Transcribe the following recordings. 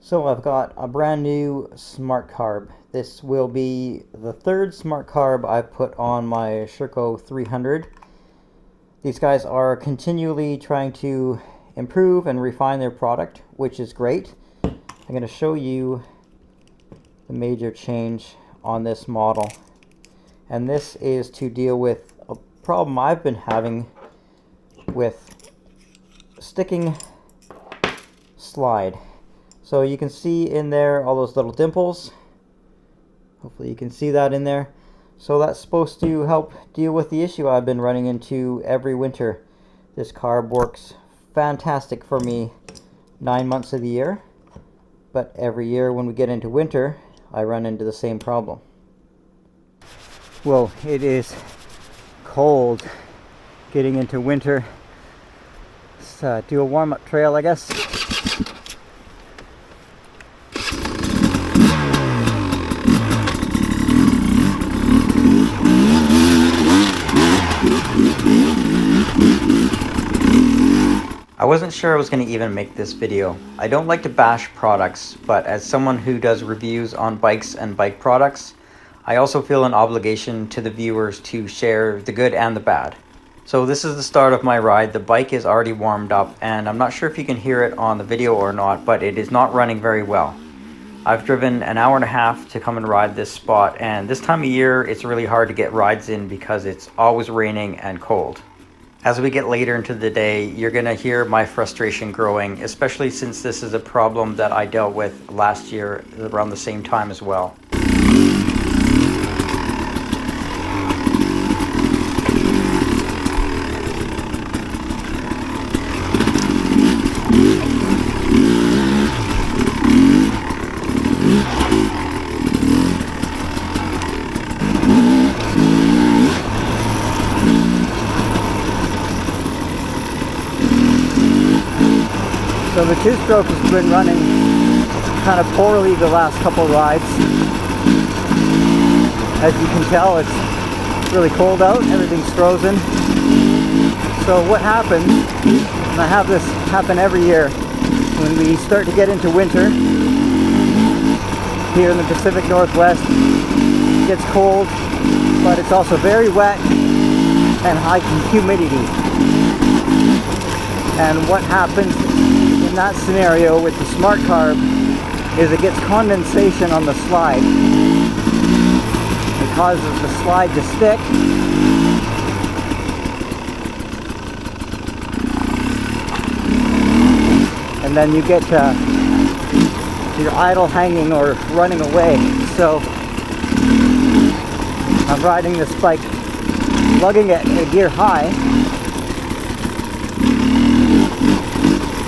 So I've got a brand new Smartcarb. This will be the third Smartcarb I've put on my Sherco 300. These guys are continually trying to improve and refine their product, which is great. I'm going to show you the major change on this model. And this is to deal with a problem I've been having with sticking slide. So you can see in there all those little dimples. Hopefully you can see that in there. So that's supposed to help deal with the issue I've been running into every winter. This carb works fantastic for me 9 months of the year, but every year when we get into winter I run into the same problem. Well, it is cold getting into winter. Let's do a warm-up trail, I guess. I wasn't sure I was going to even make this video. I don't like to bash products, but as someone who does reviews on bikes and bike products, I also feel an obligation to the viewers to share the good and the bad. So this is the start of my ride. The bike is already warmed up, and I'm not sure if you can hear it on the video or not, but it is not running very well. I've driven an hour and a half to come and ride this spot, and this time of year it's really hard to get rides in because it's always raining and cold. As we get later into the day, you're going to hear my frustration growing, especially since this is a problem that I dealt with last year around the same time as well. So the two-stroke has been running kind of poorly the last couple rides. As you can tell, it's really cold out, everything's frozen. So what happens, and I have this happen every year, when we start to get into winter, here in the Pacific Northwest, it gets cold, but it's also very wet and high humidity. And what happens in that scenario with the Smartcarb is it gets condensation on the slide. It causes the slide to stick. And then you get your idle hanging or running away. So I'm riding this bike, lugging it a gear high,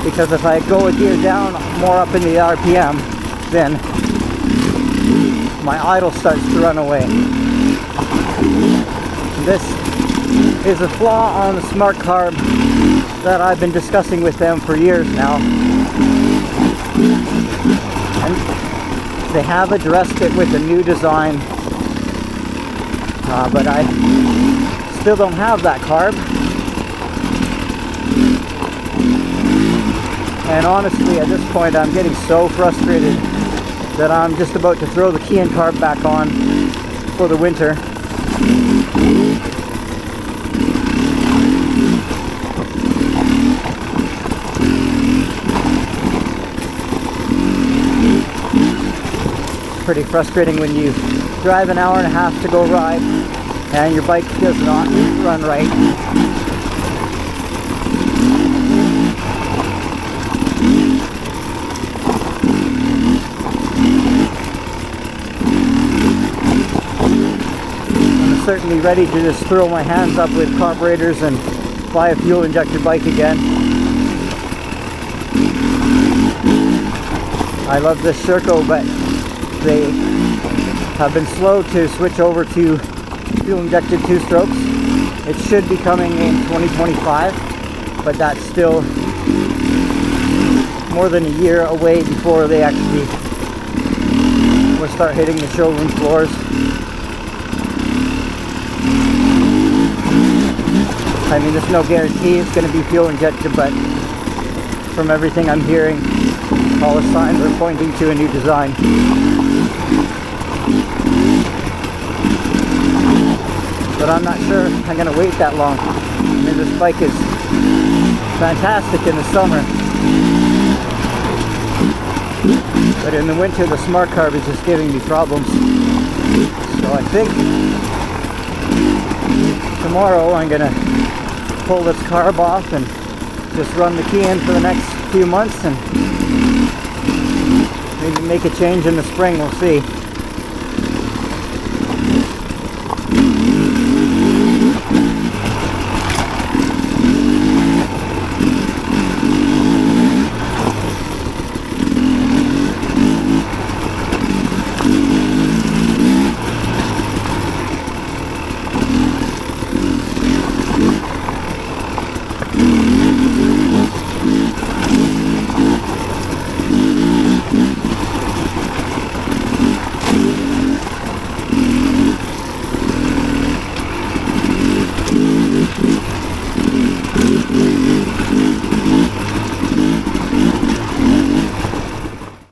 because if I go a gear down more up in the RPM, then my idle starts to run away. This is a flaw on the Smartcarb that I've been discussing with them for years now. And they have addressed it with a new design, but I still don't have that carb. And honestly, at this point, I'm getting so frustrated that I'm just about to throw the key and carb back on for the winter. It's pretty frustrating when you drive an hour and a half to go ride and your bike does not run right. Certainly ready to just throw my hands up with carburetors and buy a fuel injector bike again. I love this Sherco, but they have been slow to switch over to fuel injected two-strokes. It should be coming in 2025, but that's still more than a year away before they actually will start hitting the showroom floors. I mean, there's no guarantee it's going to be fuel injected, but from everything I'm hearing, All the signs are pointing to a new design. But I'm not sure I'm going to wait that long. I mean, this bike is fantastic in the summer. But in the winter, the Smartcarb is just giving me problems. So I think tomorrow I'm going to pull this carb off and just run the key in for the next few months and maybe make a change in the spring. We'll see.